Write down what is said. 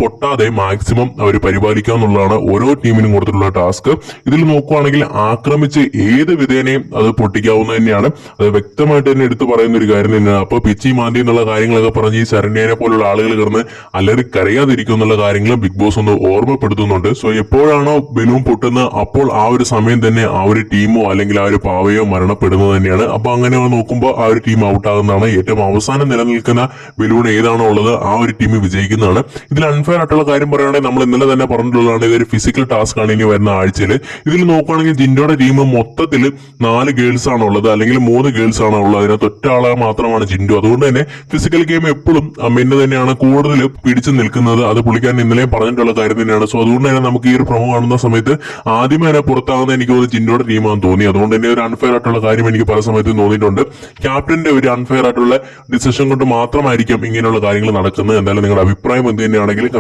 പൊട്ടാതെ maximum അവർ പരിപാലിക്കുക എന്നുള്ളതാണ് ഓരോ ടീമിനും കൊടുത്തിട്ടുള്ള ടാസ്ക്. ഇതിൽ നോക്കുവാണെങ്കിൽ ആക്രമിച്ച് ഏത് വിധേനയും അത് പൊട്ടിക്കാവുന്നത് തന്നെയാണ്. അത് വ്യക്തമായിട്ട് തന്നെ എടുത്തു പറയുന്ന ഒരു കാര്യം തന്നെയാണ്. അപ്പൊ പിച്ചി മാന്തി എന്നുള്ള കാര്യങ്ങളൊക്കെ പറഞ്ഞ് ഈ ശരണ്യനെ പോലുള്ള ആളുകൾ കിടന്ന് അല്ലറി കരയാതിരിക്കും എന്നുള്ള കാര്യങ്ങളും ബിഗ് ബോസ് ഒന്ന് ഓർമ്മപ്പെടുത്തുന്നുണ്ട്. സോ എപ്പോഴാണോ ബലൂൺ പൊട്ടുന്നത് അപ്പോൾ ആ ഒരു സമയം തന്നെ ആ ഒരു ടീമോ അല്ലെങ്കിൽ ആ ഒരു പാവയോ മരണപ്പെടുന്നത് തന്നെയാണ്. അപ്പൊ അങ്ങനെ നോക്കുമ്പോൾ ആ ഒരു ടീം ഔട്ട് ആകുന്നതാണ്. ഏറ്റവും അവസാനം നിലനിൽക്കുന്ന ബലൂൺ ഏതാണോ ഉള്ളത് ആ ഒരു ടീം വിജയിക്കുന്നതാണ്. ഇതിൽ അൺഫെയർ ആയിട്ടുള്ള കാര്യം പറയുകയാണെങ്കിൽ നമ്മൾ ഇന്നലെ തന്നെ പറഞ്ഞിട്ടുള്ളതാണ്, ഇതൊരു ഫിസിക്കൽ ടാസ്ക് ആണ് ഇനി വരുന്ന ആഴ്ചയിൽ. ഇതിൽ നോക്കുകയാണെങ്കിൽ ജിൻഡോയുടെ ടീം മൊത്തത്തിൽ 4 ഗേൾസ് ആണുള്ളത്, അല്ലെങ്കിൽ 3 ഗേൾസ് ആണ് ഉള്ളത്. അതിനകത്ത് ഒറ്റ ആളെ മാത്രമാണ് ജിൻഡോ. അതുകൊണ്ട് തന്നെ ഫിസിക്കൽ ഗെയിം എപ്പോഴും മിന്നു തന്നെയാണ് കൂടുതൽ പിടിച്ചു നിൽക്കുന്നത്. അത് പുള്ളിക്കാരൻ ഇന്നലെയും പറഞ്ഞിട്ടുള്ള കാര്യം തന്നെയാണ്. സോ അതുകൊണ്ട് തന്നെ നമുക്ക് ഈ ഒരു പ്രൊമോ കാണുന്ന സമയത്ത് ആദ്യമേ തന്നെ പുറത്താകുന്ന എനിക്ക് തോന്നുന്നു ജിൻഡോയുടെ ടീമാണെന്ന് തോന്നി. അതുകൊണ്ട് തന്നെ ഒരു അൺഫെയർ ആയിട്ടുള്ള കാര്യം എനിക്ക് പല സമയത്തും തോന്നിയിട്ടുണ്ട്. ക്യാപ്റ്റന്റെ ഒരു അൺഫെയർ ആയിട്ടുള്ള ഡിസിഷൻ കൊണ്ട് മാത്രമായിരിക്കും ഇങ്ങനെയുള്ള കാര്യങ്ങൾ നടക്കുന്നത്. എന്തായാലും നിങ്ങളുടെ അഭിപ്രായം എന്ത് തന്നെയാണെങ്കിലും